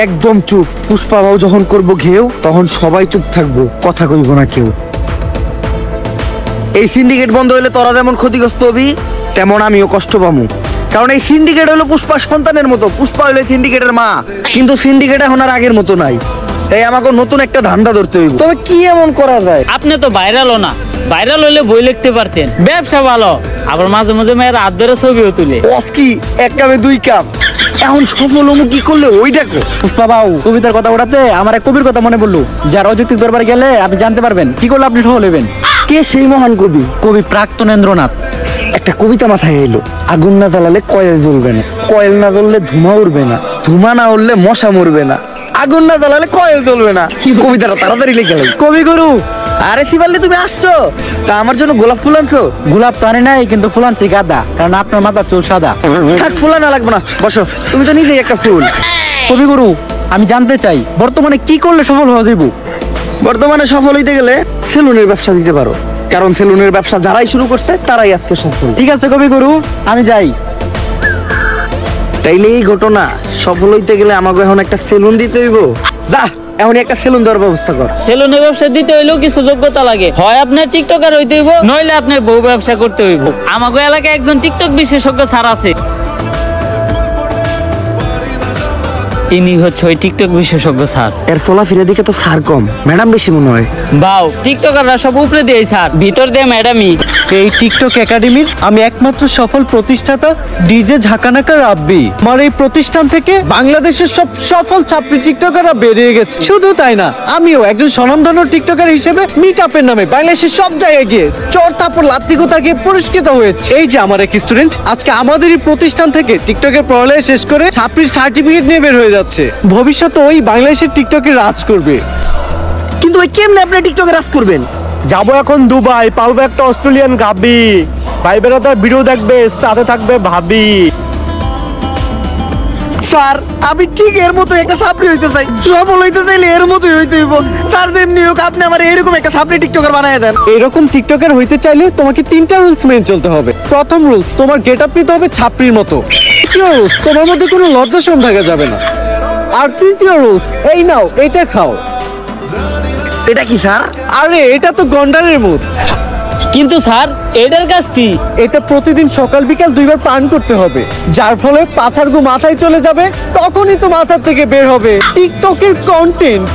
একদম চুপ। পুষ্পাবাবু যখন করবো ঘেউ তখন সবাই চুপ থাকবো, কথা কইব না কেউ। এই সিন্ডিকেট বন্ধ হইলে তোরা যেমন ক্ষতিগ্রস্ত হবি তেমন আমিও কষ্ট পাবো, কারণ এই সিন্ডিকেট হলো পুষ্পার সন্তানের মতো। পুষ্পা হইলে সিন্ডিকেটের মা, কিন্তু সিন্ডিকেট এখন আর আগের মতো নাই। তাই আমাকে নতুন একটা ধান্দা ধরতে হইব। তবে কি এমন করা যায়? আপনি তো ভাইরালও না, ভাইরাল হইলে বই লিখতে পারতেন। ব্যবসা ভালো, আবার মাঝে মাঝে মেয়ের হাত ধরে ছবিও তুলে। বস কি এক কামে দুই কাম। এখন সফল হমু কি করলে ওই দেখো। পুষ্পাবাবু কবিতার কথা ওঠাতে আমার এক কবির কথা মনে পড়লো, যার অযৌক্তিক দরবারে গেলে আপনি জানতে পারবেন কি করলে আপনি সফল হবেন। কে সেই মহান কবি? কবি প্রাক্তনেন্দ্রনাথ। একটা কবিতা মাথায় এলো, আগুন না জ্বালালে কয়েল জ্বলবে না, কয়েল না জ্বললে ধোঁয়া উড়বে না, ধোঁয়া না উড়লে মশা মরবে না, আগুন না জ্বালালে কয়েল জ্বলবে না। কবিতাটা তাড়াতাড়ি লিখে লাই। কবিগুরু, আরে শিবাল্লি তুমি আসছো? তা আমার জন্য গোলাপ ফুল আনছো? গোলাপ তো আনে নাই, কিন্তু ফুল আনছি গাঁদা, কারণ আপনার মাথার চুল সাদা। থাক, ফুল আনা লাগবে না, বসো। তুমি তো নিজেই একটা ফুল। কবিগুরু, আমি জানতে চাই বর্তমানে কি করলে সফল হওয়া যাইব? বর্তমানে সফল হইতে গেলে সেলুনের ব্যবসা দিতে পারো, কারণ সেলুনের ব্যবসা যারাই শুরু করছে তারাই আজকে সফল। ঠিক আছে কবিগুরু, আমি যাই। তাইলে এই ঘটনা, সফল হইতে গেলে আমাকে এখন একটা সেলুন দিতে হইব। যা এখনই একটা সেলুন দেওয়ার ব্যবস্থা কর। সেলুনের ব্যবসা দিতে হইলেও কিছু যোগ্যতা লাগে। হয় আপনার টিকটকার হইতে হইব, নইলে আপনার বউ ব্যবসা করতে হইব। আমাকে এলাকায় একজন টিকটক বিশেষজ্ঞ স্যার আছে, ইনি হচ্ছে ওই টিকটক বিশেষজ্ঞ স্যার। এর চলাফেরা দিকে তো স্যার কম, ম্যাডাম বেশি মনে হয়। বাউ, টিকটকাররা সব উপরে দিয়ে স্যার, ভিতর দিয়ে ম্যাডামই। এই টিকটক একাডেমির আমি একমাত্র সফল প্রতিষ্ঠাতা ডিজে ঝাঁকানাকা রাব্বি। আমার এই প্রতিষ্ঠান থেকে বাংলাদেশের সব সফল ছাত্রী টিকটকাররা বেরিয়ে গেছে। শুধু তাই না, আমিও একজন স্বনামধন্য টিকটকার হিসেবে মিট আপের নামে বাংলাদেশের সব জায়গায় গিয়ে চর তারপর লাত্তিকোতা গিয়ে পুরস্কৃত হয়েছে। এই যে আমার এক স্টুডেন্ট আজকে আমাদেরই প্রতিষ্ঠান থেকে টিকটকের পড়ালেখা শেষ করে ছাত্রীর সার্টিফিকেট নিয়ে বের হয়ে যাচ্ছে। ভবিষ্যতে ওই বাংলাদেশের টিকটকে রাজ করবে। কিন্তু ওই কেমনে আপনি টিকটকে রাজ করবেন? যাবো এখন দুবাই, পালবো একটা অস্ট্রেলিয়ান গাবি, ভাই বেড়াতার ভিডিও দেখবে, সাথে থাকবে ভাবি। স্যার আমি ঠিক এর মতো একটা ছাত্রী হইতে চাই, সফল হইতে চাইলে এর মতোই হইতে হইব। তার যেমনি হোক আপনি আমার এরকম একটা ছাত্রী টিকটকার বানায় দেন। এরকম টিকটকার হইতে চাইলে তোমাকে 3টা রুলস মেনে চলতে হবে। প্রথম রুলস, তোমার গেট আপ নিতে হবে ছাত্রীর মতো। দ্বিতীয় রুলস, তোমার মধ্যে কোনো লজ্জা শরম থাকা যাবে না। আর তৃতীয় রুলস, এই নাও এটা খাও। এটা কি স্যার? আরে এটা তো গন্ডারের মুখ। কিন্তু স্যার এটার কাজ কি? এটা প্রতিদিন সকাল বিকাল 2 বার পান করতে হবে, যার ফলে পাছার গু মাথায় চলে যাবে, তখনই তো মাথা থেকে বের হবে টিকটকের কন্টেন্ট।